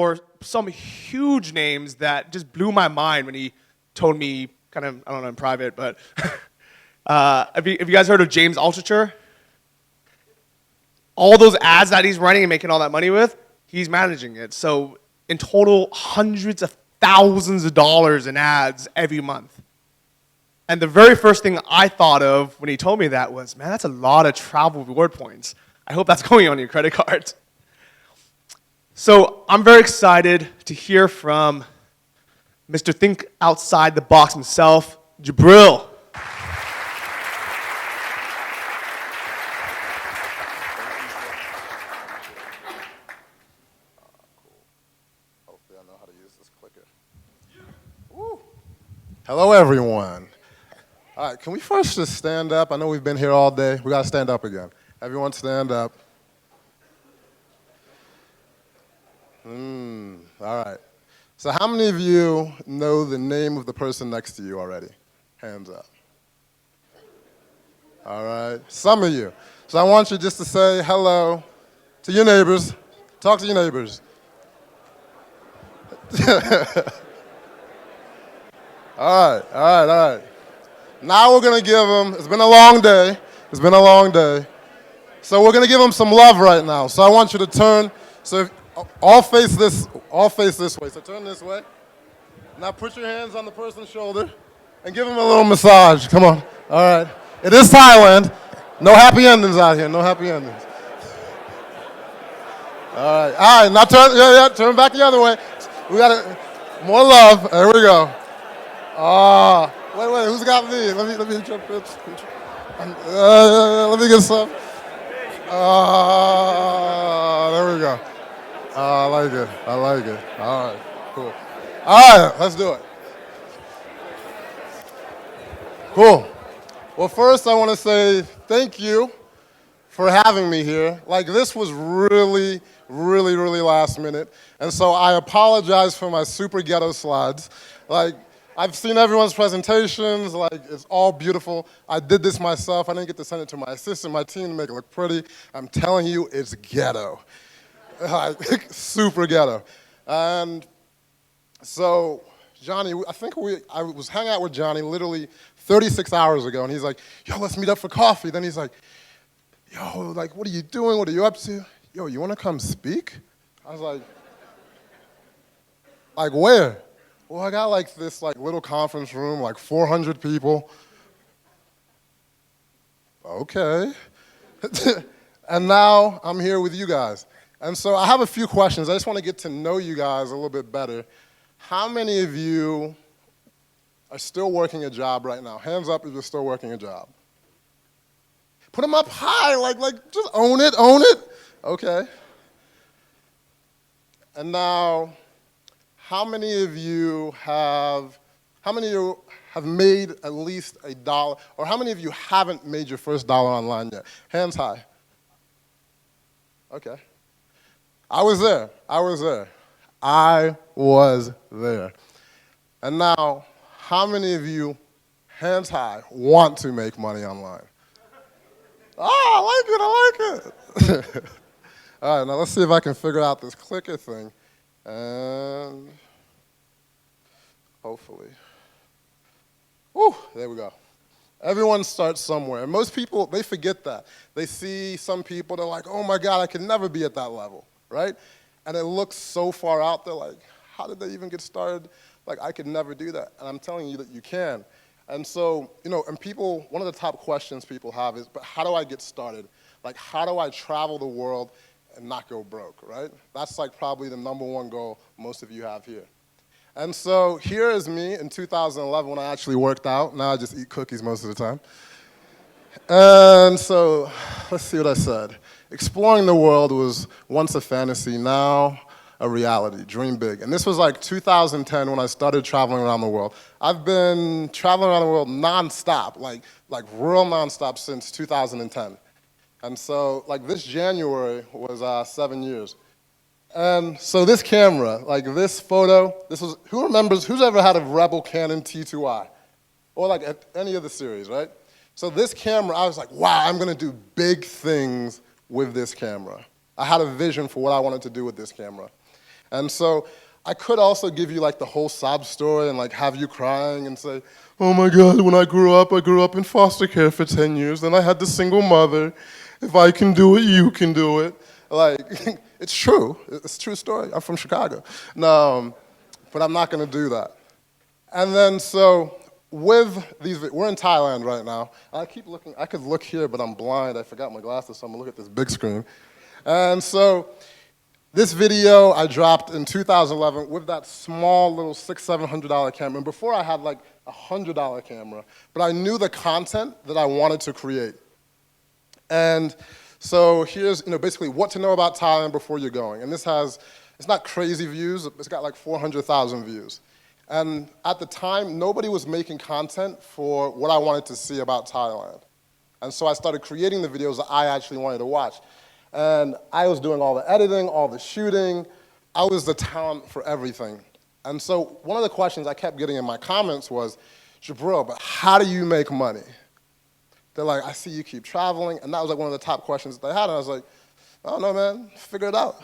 for some huge names that just blew my mind when he told me, kind of, I don't know, in private, but have you guys heard of James Altucher? All those ads that he's running and making all that money with, he's managing it. So in total, hundreds of thousands of dollars in ads every month. And the very first thing I thought of when he told me that was, man, that's a lot of travel reward points. I hope that's going on your credit card. So I'm very excited to hear from Mr. Think Outside the Box himself, Jubril. Hello, everyone. All right, can we first just stand up? I know we've been here all day. We got to stand up again. Everyone stand up. All right. So how many of you know the name of the person next to you already? Hands up. All right. Some of you. So I want you just to say hello to your neighbors. Talk to your neighbors. All right. Now we're going to give them, it's been a long day. So we're going to give them some love right now. So I want you to turn, so if, all face this way. So turn this way. Now put your hands on the person's shoulder and give them a little massage. Come on. All right. It is Thailand. No happy endings out here. No happy endings. All right. Now turn back the other way. We got it. More love. There we go. Wait, who's got me? Let me jump in. Let me get some. There we go. I like it. All right, cool. All right, let's do it. Cool. Well, first I want to say thank you for having me here. Like, this was really last minute. And so I apologize for my super ghetto slides. Like, I've seen everyone's presentations, like, it's all beautiful. I did this myself. I didn't get to send it to my assistant, my team, to make it look pretty. I'm telling you, it's ghetto. Like, super ghetto. And so, Johnny, I was hanging out with Johnny literally 36 hours ago, and he's like, yo, let's meet up for coffee. Then he's like, yo, like, what are you doing? What are you up to? Yo, you want to come speak? I was like, where? Well, I got like this like little conference room, like 400 people. Okay. And now I'm here with you guys. And so I have a few questions. I just want to get to know you guys a little bit better. How many of you are still working a job right now? Hands up if you're still working a job. Put them up high, like just own it. Okay. And now, how many of you have made at least $1, or how many of you haven't made your first dollar online yet? Hands high. Okay. I was there. And now, how many of you, hands high, want to make money online? I like it. All right, now let's see if I can figure out this clicker thing. And hopefully. Whew, there we go. Everyone starts somewhere. And most people, they forget that. They see some people, they're like, oh my God, I can never be at that level, right? And it looks so far out there, like, how did they even get started? Like, I could never do that. And I'm telling you that you can. And so, and people, one of the top questions people have is, but how do I get started? Like, how do I travel the world and not go broke, right? That's like probably the #1 goal most of you have here. And so here is me in 2011 when I actually worked out. Now I just eat cookies most of the time. And so let's see what I said. Exploring the world was once a fantasy, now a reality. Dream big. And this was like 2010 when I started traveling around the world. I've been traveling around the world nonstop, like real nonstop since 2010. And so, like, this January was 7 years. And so this camera, like this photo, who's ever had a Rebel Canon T2i? Or like any of the series, right? So this camera, I was like, wow, I'm gonna do big things with this camera. I had a vision for what I wanted to do with this camera. And so I could also give you like the whole sob story and like have you crying and say, oh my God, when I grew up in foster care for 10 years, then I had the single mother. If I can do it, you can do it. Like, it's true. It's a true story. I'm from Chicago. No, but I'm not gonna do that. And then so with these, we're in Thailand right now. I keep looking, I could look here, but I'm blind. I forgot my glasses, so I'm gonna look at this big screen. And so this video I dropped in 2011 with that small little $600-700 camera. And before I had like a $100 camera, but I knew the content that I wanted to create. And so here's, basically what to know about Thailand before you're going. And this has, it's not crazy views, it's got like 400,000 views. And at the time, nobody was making content for what I wanted to see about Thailand. And so I started creating the videos that I actually wanted to watch. And I was doing all the editing, all the shooting. I was the talent for everything. And so one of the questions I kept getting in my comments was, Jubril, but how do you make money? They're like, I see you keep traveling. And that was like one of the top questions that they had. And I was like, I don't know, man, figure it out.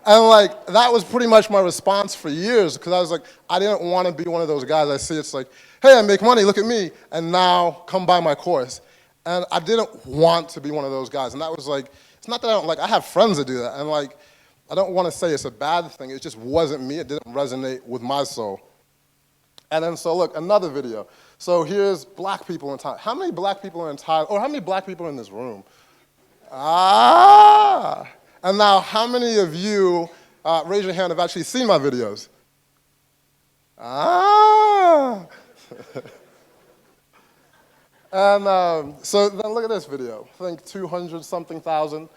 And like, that was pretty much my response for years, because I was like, I didn't want to be one of those guys I see, it's like, hey, I make money, look at me, and now come buy my course. And I didn't want to be one of those guys. And that was like, it's not that I don't, like, I have friends that do that. And like, I don't want to say it's a bad thing, it just wasn't me, it didn't resonate with my soul. And then so look, another video. So here's black people in Thailand. How many black people are in Thailand, or how many black people are in this room? Ah! And now, how many of you, raise your hand, have actually seen my videos? Ah! And so then look at this video. I think 200-something thousand.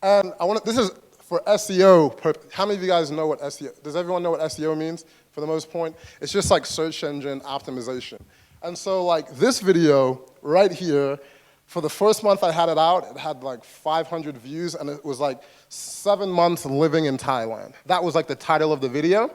And this is for SEO. How many of you guys know what SEO, does everyone know what SEO means for the most part? It's just like search engine optimization. And so like this video right here, for the first month I had it out, it had like 500 views, and it was like 7 months living in Thailand. That was like the title of the video.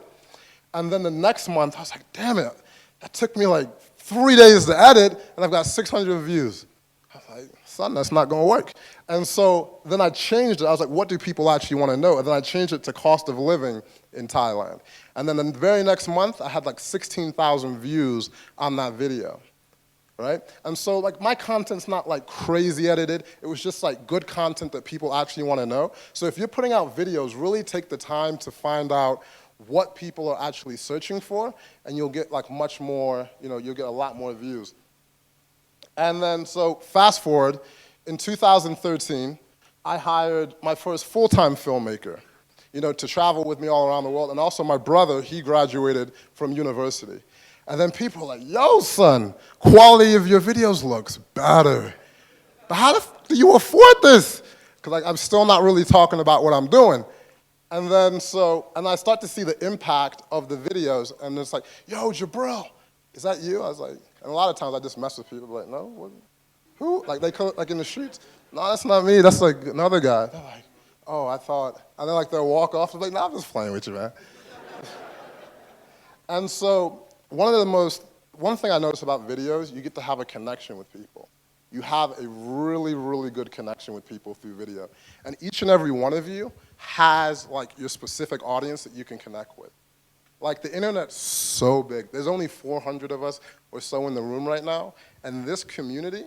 And then the next month, I was like, damn it, that took me like 3 days to edit, and I've got 600 views. I was like, son, that's not gonna work. And so then I changed it. I was like, what do people actually wanna know? And then I changed it to cost of living in Thailand. And then the very next month, I had like 16,000 views on that video. Right? And so like my content's not like crazy edited, it was just like good content that people actually want to know. So if you're putting out videos, really take the time to find out what people are actually searching for, and you'll get like much more, you'll get a lot more views. And then so fast forward, in 2013, I hired my first full-time filmmaker, to travel with me all around the world, and also my brother, he graduated from university. And then people are like, yo, son, quality of your videos looks better. But how do you afford this? Because like, I'm still not really talking about what I'm doing. And then and I start to see the impact of the videos, and it's like, yo, Jubril, is that you? I was like, and a lot of times I just mess with people, like, no, what, who? Like they come like in the streets, no, that's not me, that's like another guy. They're like, oh, I thought, and then like they'll walk off, I'm like, no, I'm just playing with you, man. And so, one thing I notice about videos, you get to have a connection with people. You have a really, really good connection with people through video. And each and every one of you has like your specific audience that you can connect with. Like the internet's so big. There's only 400 of us or so in the room right now, and this community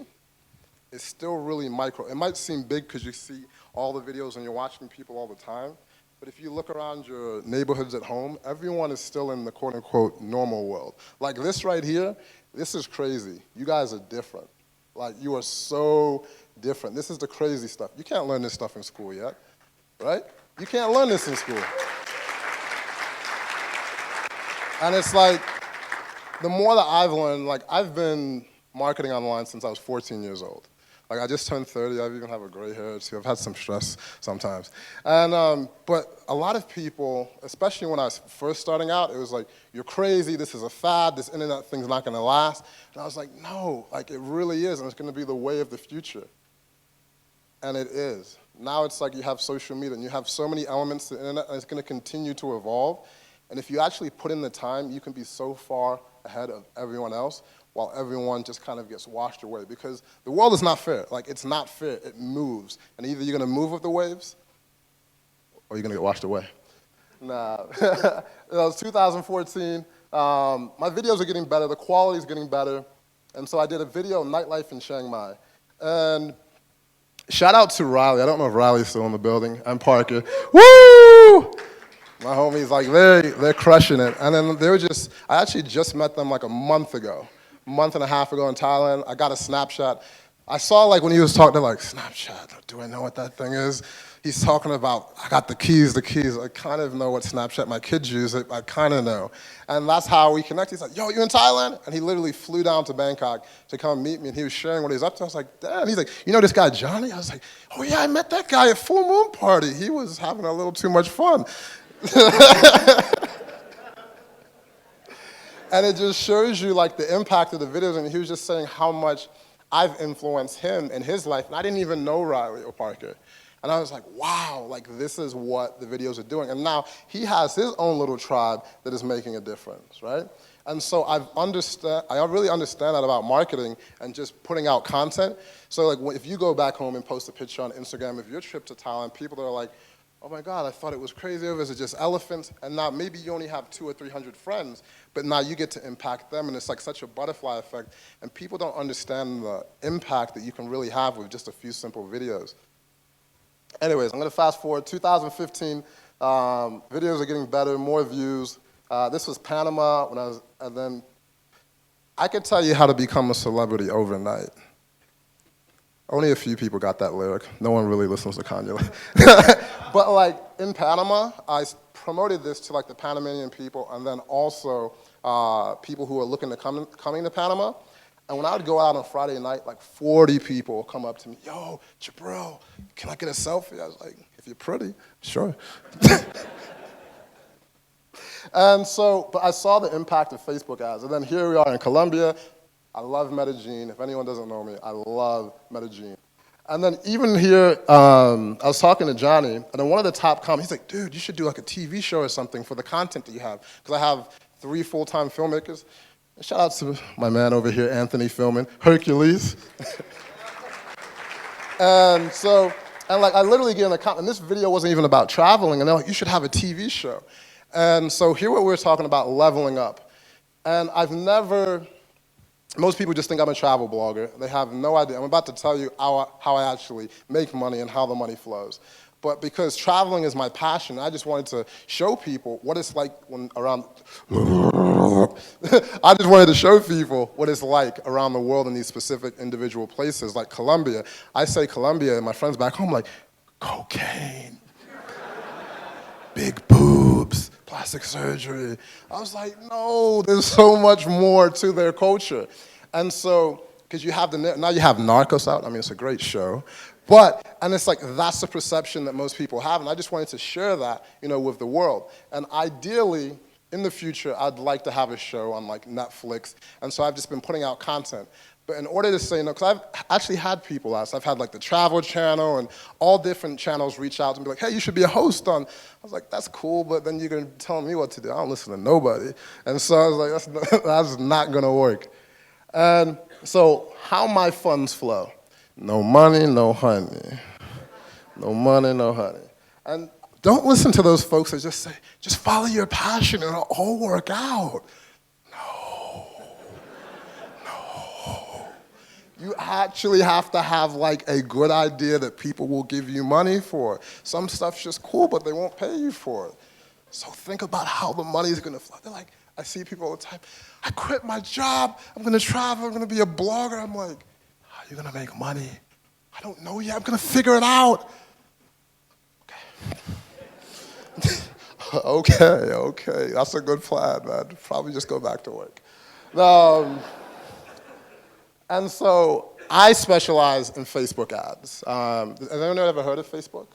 is still really micro. It might seem big because you see all the videos and you're watching people all the time, but if you look around your neighborhoods at home, everyone is still in the quote-unquote normal world. Like this right here, this is crazy. You guys are different. Like you are so different. This is the crazy stuff. You can't learn this stuff in school yet, right? You can't learn this in school. And it's like, the more that I've learned, like I've been marketing online since I was 14 years old. Like I just turned 30, I even have a gray hair too. I've had some stress sometimes. And, but a lot of people, especially when I was first starting out, it was like, you're crazy, this is a fad, this internet thing's not gonna last. And I was like, no, like it really is, and it's gonna be the way of the future. And it is. Now it's like you have social media, and you have so many elements to the internet, and it's gonna continue to evolve. And if you actually put in the time, you can be so far ahead of everyone else, while everyone just kind of gets washed away. Because the world is not fair. Like, it's not fair. It moves. And either you're going to move with the waves, or you're going to get washed away. Nah. It was 2014. My videos are getting better. The quality is getting better. And so I did a video on nightlife in Chiang Mai. And shout out to Riley. I don't know if Riley's still in the building. And Parker. Woo! My homies, like, they're crushing it. And then they were just, I actually just met them like a month and a half ago in Thailand. I got a Snapchat. I saw like when he was talking, they're like, Snapchat, do I know what that thing is? He's talking about, I got the keys. I kind of know what Snapchat, my kids use it, I kind of know. And that's how we connected. He's like, yo, you in Thailand? And he literally flew down to Bangkok to come meet me, and he was sharing what he was up to. I was like, damn. He's like, you know this guy Johnny? I was like, oh yeah, I met that guy at Full Moon Party. He was having a little too much fun. And it just shows you like the impact of the videos, and he was just saying how much I've influenced him in his life, and I didn't even know Riley or Parker. And I was like, wow, like this is what the videos are doing. And now he has his own little tribe that is making a difference, right? And so I really understand that about marketing and just putting out content. So like if you go back home and post a picture on Instagram of your trip to Thailand, people that are like, oh my God, I thought it was crazy. Is it just elephants? And now maybe you only have 200 or 300 friends, but now you get to impact them, and it's like such a butterfly effect. And people don't understand the impact that you can really have with just a few simple videos. Anyways, I'm gonna fast forward. 2015, videos are getting better, more views. This was Panama when and then I could tell you how to become a celebrity overnight. Only a few people got that lyric. No one really listens to Kanye. But like in Panama, I promoted this to like the Panamanian people, and then also people who are looking to coming to Panama. And when I would go out on Friday night, like 40 people come up to me, yo, Jubril, can I get a selfie? I was like, if you're pretty, sure. And so, but I saw the impact of Facebook ads. And then here we are in Colombia. I love Medellin. If anyone doesn't know me, I love Medellin. And then even here, I was talking to Johnny, and then one of the top comments, he's like, dude, you should do like a TV show or something for the content that you have. Because I have 3 full-time filmmakers. Shout out to my man over here, Anthony filming, Hercules. And so, and like I literally get in the comment, and this video wasn't even about traveling, and they're like, you should have a TV show. And so here we're talking about leveling up. And most people just think I'm a travel blogger. They have no idea. I'm about to tell you how I actually make money and how the money flows. But because traveling is my passion, I just wanted to show people what it's like when around, I just wanted to show people what it's like around the world in these specific individual places, like Colombia. I say Colombia, and my friends back home like, cocaine, big boobs, plastic surgery. I was like, no, there's so much more to their culture. And so, because now you have Narcos out, I mean, it's a great show. And it's like, that's the perception that most people have, and I just wanted to share that, with the world. And ideally, in the future, I'd like to have a show on like Netflix, and so I've just been putting out content. But in order to say no, because I've actually had people ask, I've had like the Travel Channel and all different channels reach out and be like, hey, you should be a host on. I was like, that's cool, but then you're gonna tell me what to do. I don't listen to nobody. And so I was like, that's not gonna work. And so how my funds flow. No money, no honey. No money, no honey. And don't listen to those folks that just say, just follow your passion and it'll all work out. No. You actually have to have like a good idea that people will give you money for. Some stuff's just cool, but they won't pay you for it. So think about how the money's gonna flow. They're like, I see people all the time, I quit my job, I'm gonna travel, I'm gonna be a blogger. I'm like, you're gonna make money. I don't know yet, I'm gonna figure it out. Okay, that's a good plan, man. Probably just go back to work. And so I specialize in Facebook ads. Has anyone ever heard of Facebook?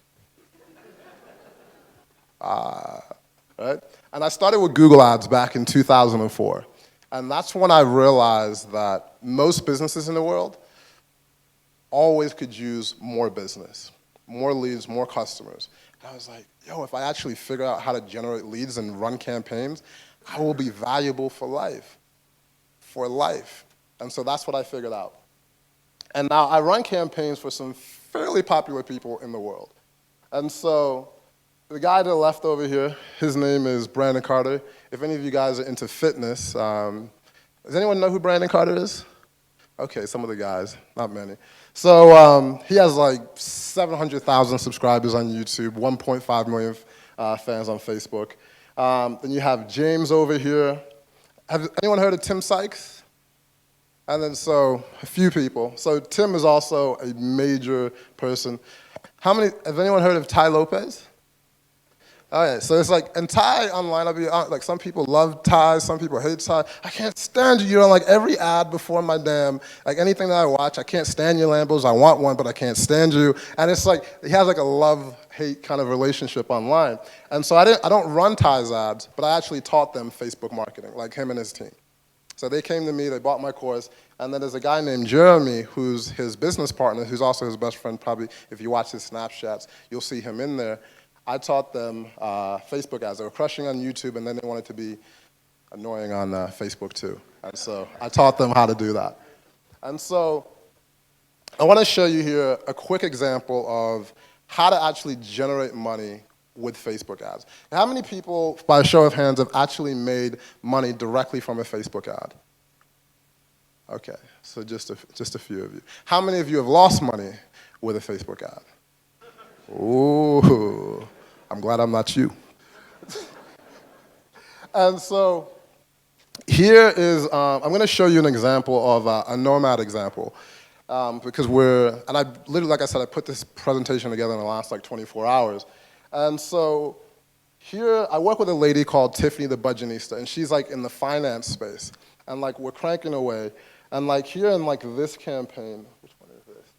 Right? And I started with Google Ads back in 2004. And that's when I realized that most businesses in the world always could use more business, more leads, more customers. And I was like, yo, if I actually figure out how to generate leads and run campaigns, I will be valuable for life. And so that's what I figured out. And now I run campaigns for some fairly popular people in the world. And so The guy to the left over here, his name is Brandon Carter. If any of you guys are into fitness, does anyone know who Brandon Carter is? Okay, some of the guys, not many. So he has like 700,000 subscribers on YouTube, 1.5 million fans on Facebook. Then you have James over here. Have anyone heard of Tim Sykes? And then so a few people. So Tim is also a major person. Has anyone heard of Ty Lopez? Oh yeah, so it's like, and Ty online, I'll be honest, like some people love Ty, some people hate Ty. I can't stand you. You're on like every ad before my damn, like anything that I watch, I can't stand your Lambos. I want one, but I can't stand you. And it's like, he has like a love-hate kind of relationship online. And so I don't run Ty's ads, but I actually taught them Facebook marketing, like him and his team. So they came to me, they bought my course, and then there's a guy named Jeremy, who's his business partner, who's also his best friend. Probably if you watch his Snapchats, you'll see him in there. I taught them Facebook ads. They were crushing on YouTube, and then they wanted to be annoying on Facebook too. And so I taught them how to do that. And so I want to show you here a quick example of how to actually generate money with Facebook ads. How many people, by a show of hands, have actually made money directly from a Facebook ad? Okay, so just a few of you. How many of you have lost money with a Facebook ad? Ooh, I'm glad I'm not you. And so here is, I'm going to show you an example of a Nomad Example. Because and I literally, like I said, I put this presentation together in the last like 24 hours. And so here, I work with a lady called Tiffany the Budgetista, and she's like in the finance space. And like we're cranking away. And like here in like this campaign, which one is this?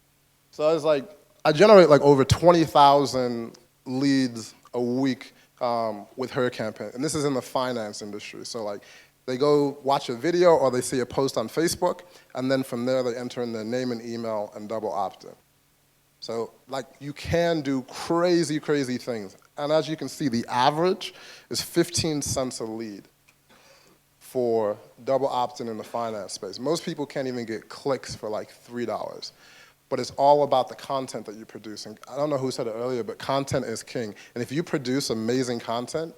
So I was like, I generate like over 20,000 leads a week with her campaign. And this is in the finance industry. So like they go watch a video or they see a post on Facebook, and then from there they enter in their name and email and double opt in. So like you can do crazy, crazy things. And as you can see, the average is 15 cents a lead for double opt-in in the finance space. Most people can't even get clicks for like $3. But it's all about the content that you produce. And I don't know who said it earlier, but content is king. And if you produce amazing content,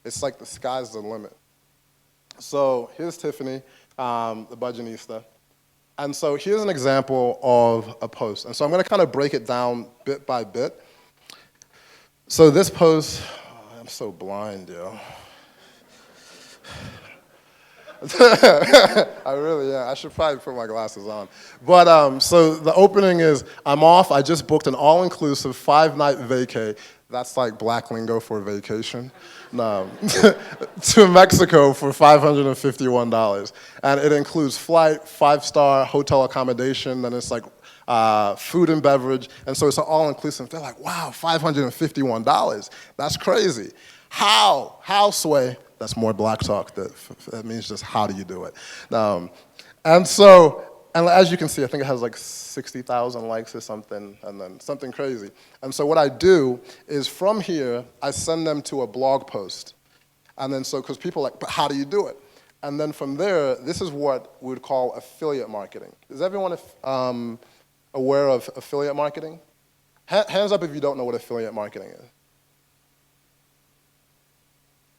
it's like the sky's the limit. So here's Tiffany, the Budgetista. And so here's an example of a post. And so I'm going to kind of break it down bit by bit. So this post, I'm so blind, yo. I really am. I should probably put my glasses on. But so the opening is, I'm off. I just booked an all-inclusive 5-night vacay. That's like black lingo for vacation. No, to Mexico for $551. And it includes flight, 5-star hotel accommodation, then it's like food and beverage. And so it's an all-inclusive. They're like, wow, $551. That's crazy. How, Sway? That's more black talk. That means just how do you do it? And so, and as you can see, I think it has like 60,000 likes or something, and then something crazy. And so what I do is from here, I send them to a blog post. And then so, because people are like, but how do you do it? And then from there, this is what we would call affiliate marketing. Is everyone aware of affiliate marketing? Hands up if you don't know what affiliate marketing is.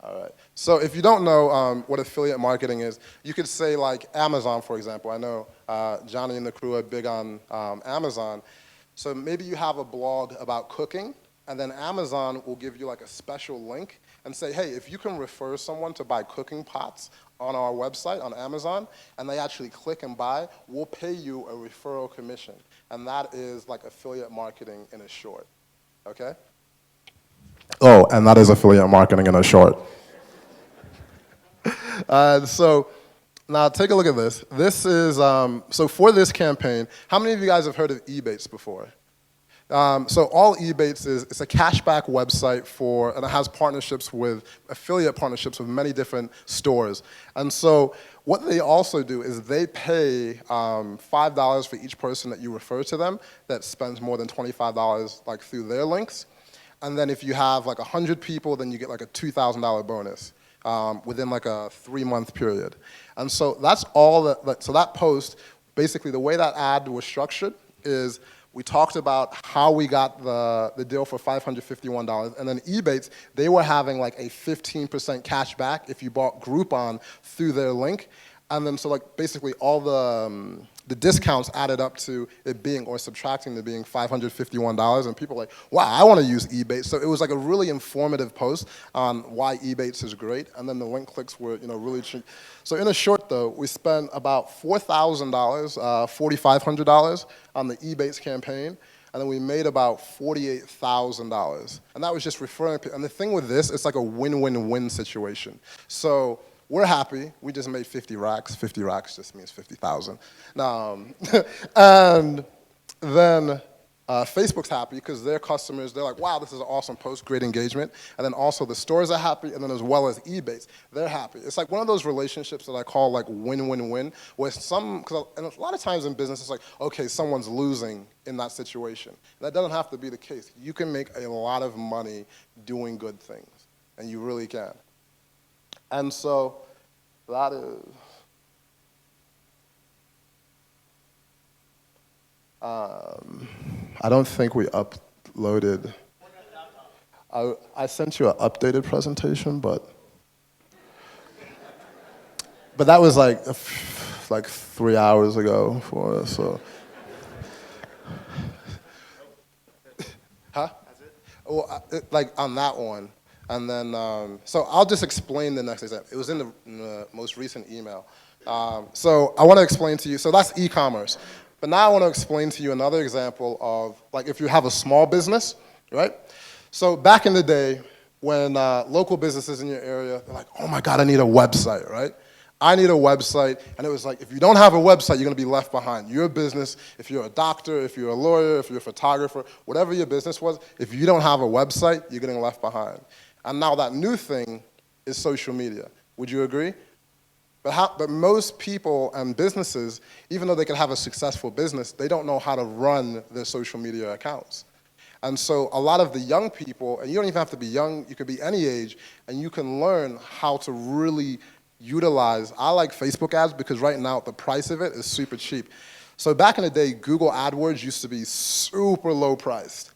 All right. So if you don't know what affiliate marketing is, you could say like Amazon, for example. I know Johnny and the crew are big on Amazon. So maybe you have a blog about cooking, and then Amazon will give you like a special link and say, hey, if you can refer someone to buy cooking pots on our website on Amazon, and they actually click and buy, we'll pay you a referral commission. And that is like affiliate marketing in a short, okay? Oh, and that is affiliate marketing in a short. So now take a look at this. This is, so for this campaign, how many of you guys have heard of Ebates before? So all Ebates is, it's a cashback website for, and it has partnerships with, affiliate partnerships with many different stores. And so what they also do is they pay $5 for each person that you refer to them that spends more than $25 like through their links. And then if you have like 100 people, then you get like a $2,000 bonus within like a 3-month period. And so that's all that, so that post, basically the way that ad was structured is We talked about how we got the deal for $551, and then Ebates, they were having like a 15% cash back if you bought Groupon through their link. And then so like basically all the discounts added up to it being, or subtracting to being $551, and people were like, wow, I want to use Ebates. So it was like a really informative post on why Ebates is great, and then the link clicks were really cheap. So in a short though, we spent about $4,000, $4,500 on the Ebates campaign, and then we made about $48,000. And that was just referring people. And the thing with this, it's like a win-win-win situation. So we're happy. We just made 50 racks. 50 racks just means 50,000. And then Facebook's happy because their customers, they're like, wow, this is an awesome post, great engagement. And then also the stores are happy, and then as well as Ebates, they're happy. It's like one of those relationships that I call like win-win-win, where and a lot of times in business, it's like, okay, someone's losing in that situation. That doesn't have to be the case. You can make a lot of money doing good things, and you really can. And so that is, I don't think we uploaded. I sent you an updated presentation, but that was like 3 hours ago for us. So. Huh? That's it? Well, like on that one. And then, so I'll just explain the next example. It was in the most recent email. So I want to explain to you, so that's e-commerce. But now I want to explain to you another example of, like, if you have a small business, right? So back in the day, when local businesses in your area, they're like, oh my God, I need a website, right? I need a website, and it was like, if you don't have a website, you're gonna be left behind. Your business, if you're a doctor, if you're a lawyer, if you're a photographer, whatever your business was, if you don't have a website, you're getting left behind. And now that new thing is social media. Would you agree? But most people and businesses, even though they can have a successful business, they don't know how to run their social media accounts. And so a lot of the young people, and you don't even have to be young, you could be any age, and you can learn how to really utilize, I like Facebook ads because right now the price of it is super cheap. So back in the day, Google AdWords used to be super low priced.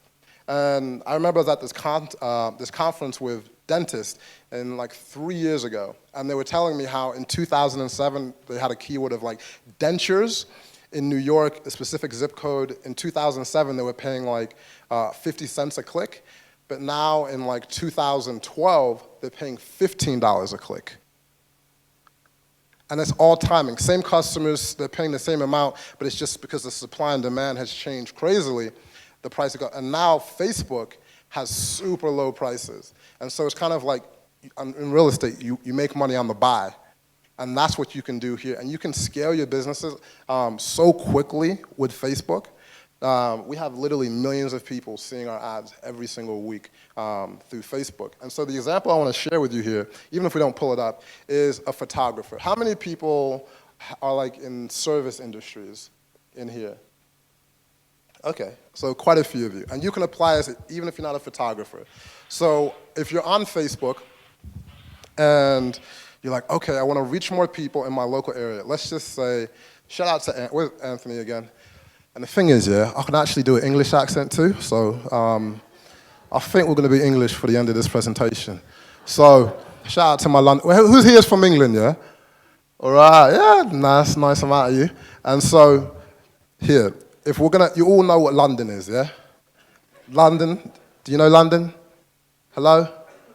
And I remember I was at this conference with dentists like 3 years ago, and they were telling me how in 2007 they had a keyword of like dentures in New York, a specific zip code. In 2007 they were paying like 50 cents a click, but now in like 2012 they're paying $15 a click. And it's all timing. Same customers, they're paying the same amount, but it's just because the supply and demand has changed crazily, the price got. And now Facebook has super low prices. And so it's kind of like, in real estate, you make money on the buy. And that's what you can do here. And you can scale your businesses so quickly with Facebook. We have literally millions of people seeing our ads every single week through Facebook. And so the example I want to share with you here, even if we don't pull it up, is a photographer. How many people are like in service industries in here? Okay, so quite a few of you. And you can apply this even if you're not a photographer. So if you're on Facebook and you're like, okay, I want to reach more people in my local area. Let's just say, shout out to where's Anthony again? And the thing is, yeah, I can actually do an English accent too, so I think we're going to be English for the end of this presentation. So, shout out to my London, who's here is from England, yeah? All right, yeah, nice amount of you. And so, here, if we're going to, you all know what London is, yeah? London, do you know London? Hello?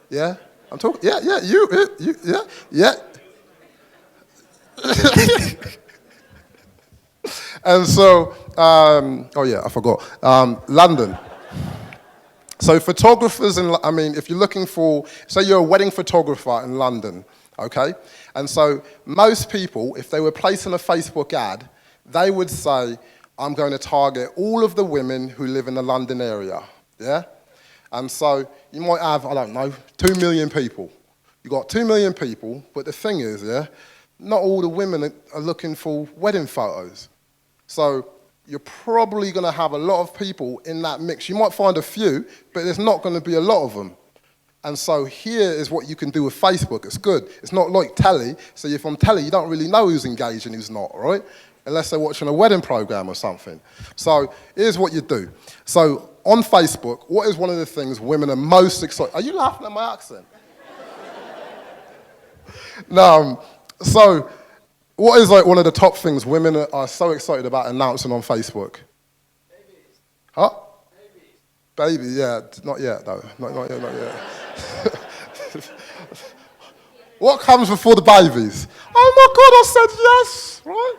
Yeah? I'm talking, yeah, you, yeah. And so, oh yeah, I forgot. London. So photographers, if you're looking for, say you're a wedding photographer in London, okay? And so most people, if they were placing a Facebook ad, they would say, I'm going to target all of the women who live in the London area, yeah? And so you might have, I don't know, 2 million people. You got 2 million people, but the thing is, yeah, not all the women are looking for wedding photos. So you're probably going to have a lot of people in that mix. You might find a few, but there's not going to be a lot of them. And so here is what you can do with Facebook. It's good. It's not like telly. So if on telly, you don't really know who's engaged and who's not, right? unless they're watching a wedding program or something. So here's what you do. So on Facebook, what is one of the things women are most excited? Are you laughing at my accent? No. So what is like one of the top things women are so excited about announcing on Facebook? Babies. Huh? Babies. Baby, yeah. Not yet, though. Not yet, not yet. What comes before the babies? Oh my God, I said yes, right?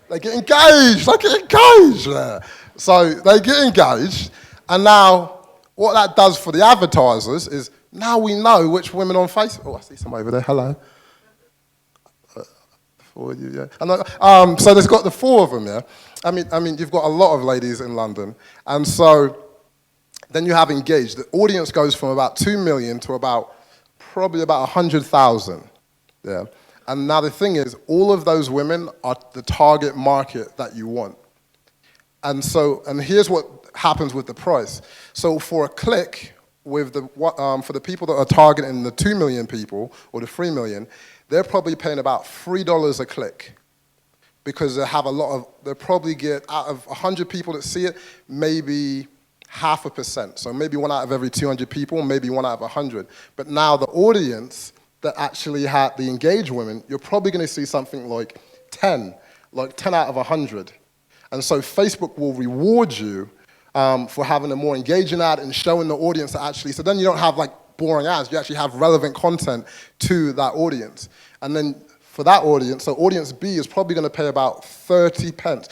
They get engaged. Yeah. So they get engaged, and now what that does for the advertisers is now we know which women on Facebook. Oh, I see some over there. Hello. For you, yeah. And so there's got the four of them, yeah. I mean, you've got a lot of ladies in London, and so then you have engaged. The audience goes from about 2 million to probably about 100,000, yeah. And now the thing is, all of those women are the target market that you want. And here's what happens with the price. So for a click, for the people that are targeting the 2 million people or the 3 million, they're probably paying about $3 a click, because they probably get, out of 100 people that see it, maybe 0.5%. So maybe 1 out of every 200 people, maybe 1 out of 100. But now the audience that actually had the engaged women, you're probably going to see something like 10 out of 100. And so Facebook will reward you for having a more engaging ad and showing the audience that actually, so then you don't have like boring ads, you actually have relevant content to that audience. And then for that audience, so audience B is probably going to pay about 30 pence,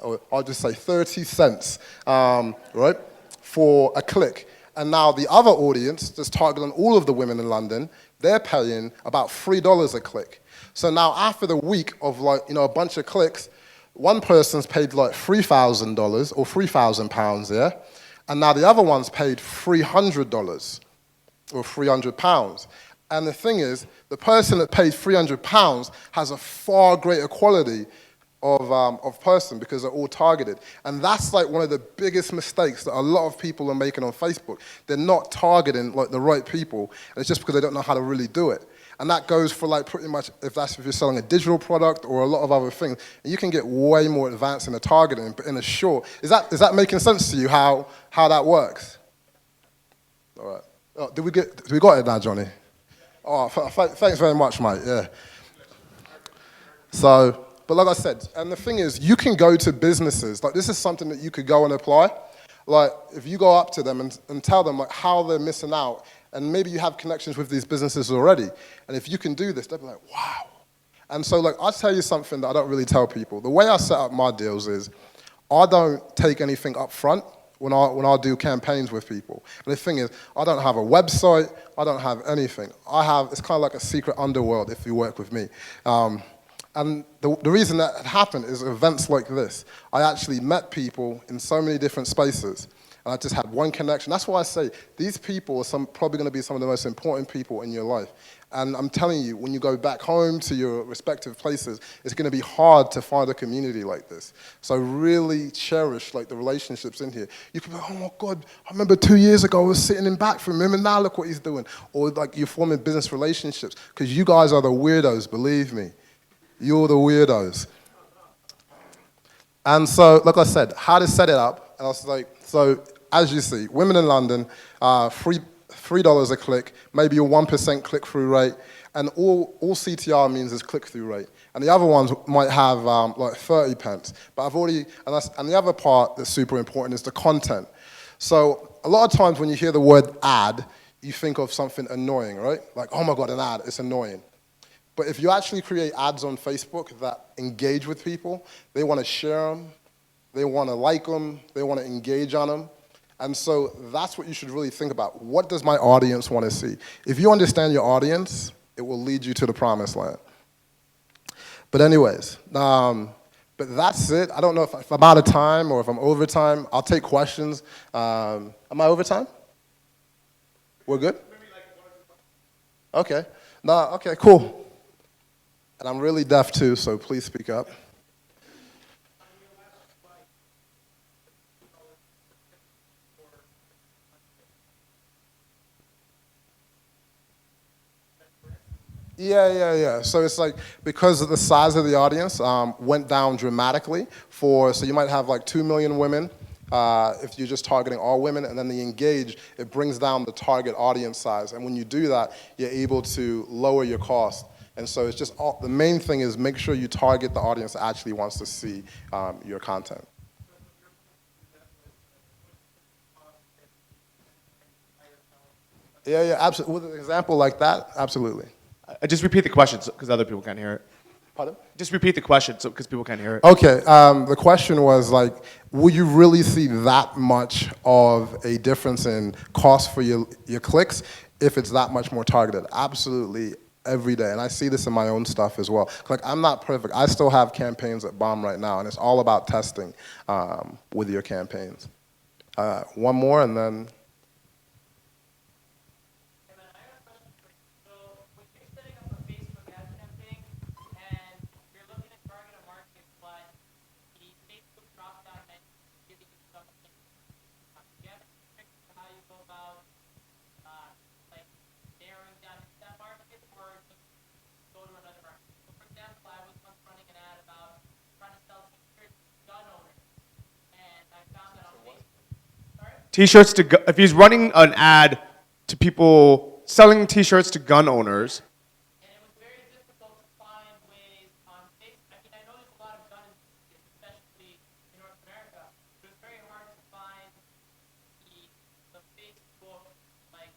or I'll just say 30 cents, right, for a click. And now the other audience that's targeting all of the women in London, they're paying about $3 a click. So now after the week of a bunch of clicks, one person's paid like $3,000 or £3,000, yeah? And now the other one's paid $300 or £300. And the thing is, the person that paid £300 has a far greater quality of person, because they're all targeted. And that's like one of the biggest mistakes that a lot of people are making on Facebook. They're not targeting like the right people, and it's just because they don't know how to really do it. And that goes for like pretty much if you're selling a digital product or a lot of other things. And you can get way more advanced in the targeting, but in a short, is that making sense to you how that works? All right. Oh, we got it now, Johnny? Oh, thanks very much, mate. Yeah. So, but like I said, and the thing is, you can go to businesses. Like, this is something that you could go and apply. Like, if you go up to them and tell them like how they're missing out, and maybe you have connections with these businesses already, and if you can do this, they'll be like, wow. And so, like, I'll tell you something that I don't really tell people. The way I set up my deals is, I don't take anything up front when I do campaigns with people. And the thing is, I don't have a website, I don't have anything. It's kind of like a secret underworld if you work with me. And the reason that happened is events like this. I actually met people in so many different spaces, and I just had one connection. That's why I say these people are probably going to be some of the most important people in your life. And I'm telling you, when you go back home to your respective places, it's going to be hard to find a community like this. So really cherish like the relationships in here. You could be like, oh my God, I remember 2 years ago I was sitting in back from him, and now look what he's doing. Or like you're forming business relationships, because you guys are the weirdos, believe me. You're the weirdos. And so, like I said, how to set it up. And I was like, so as you see, women in London, $3 a click, maybe a 1% click-through rate, and all CTR means is click-through rate. And the other ones might have like 30 pence. But and the other part that's super important is the content. So a lot of times when you hear the word ad, you think of something annoying, right? Like, oh my God, an ad, it's annoying. But if you actually create ads on Facebook that engage with people, they want to share them, they want to like them, they want to engage on them. And so that's what you should really think about. What does my audience want to see? If you understand your audience, it will lead you to the promised land. But anyways, but that's it. I don't know if I'm out of time or if I'm over time. I'll take questions. Am I over time? We're good? Okay. No, okay, cool. And I'm really deaf too, so please speak up. Yeah. So it's like, because of the size of the audience went down dramatically so you might have like 2 million women if you're just targeting all women, and then the engage, it brings down the target audience size. And when you do that, you're able to lower your cost. And so it's just, the main thing is make sure you target the audience that actually wants to see your content. Yeah, absolutely. With an example like that, absolutely. Just repeat the question because other people can't hear it. Pardon? Just repeat the question because people can't hear it. Okay, the question was like, will you really see that much of a difference in cost for your clicks if it's that much more targeted? Absolutely, every day. And I see this in my own stuff as well. Like, I'm not perfect. I still have campaigns that bomb right now, and it's all about testing with your campaigns. One more, and then. T-shirts if he's running an ad to people selling T-shirts to gun owners. And it was very difficult to find ways on Facebook. I mean, I know there's a lot of gun enthusiasts, especially in North America, but it's very hard to find the Facebook, like.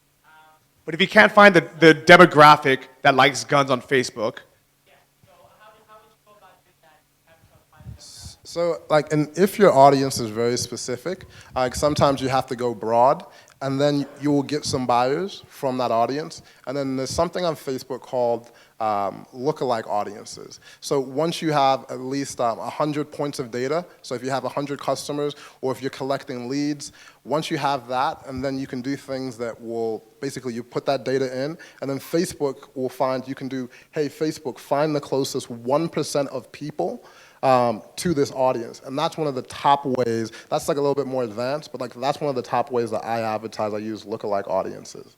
But if you can't find the demographic that likes guns on Facebook. Yeah. So how would you go about doing that? Having to find the demographic? So, like, and if your audience is very specific, like sometimes you have to go broad, and then you will get some buyers from that audience. And then there's something on Facebook called lookalike audiences. So once you have at least 100 points of data, so if you have 100 customers, or if you're collecting leads, once you have that, and then you can do things that will, basically you put that data in, and then Facebook will find, you can do, hey, Facebook, find the closest 1% of people to this audience. And that's one of the top ways, that's like a little bit more advanced, but like that's one of the top ways that I advertise. I use lookalike audiences.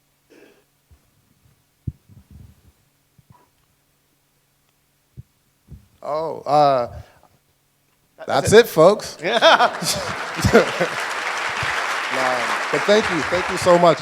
Oh, that's it, folks. Yeah. But thank you so much.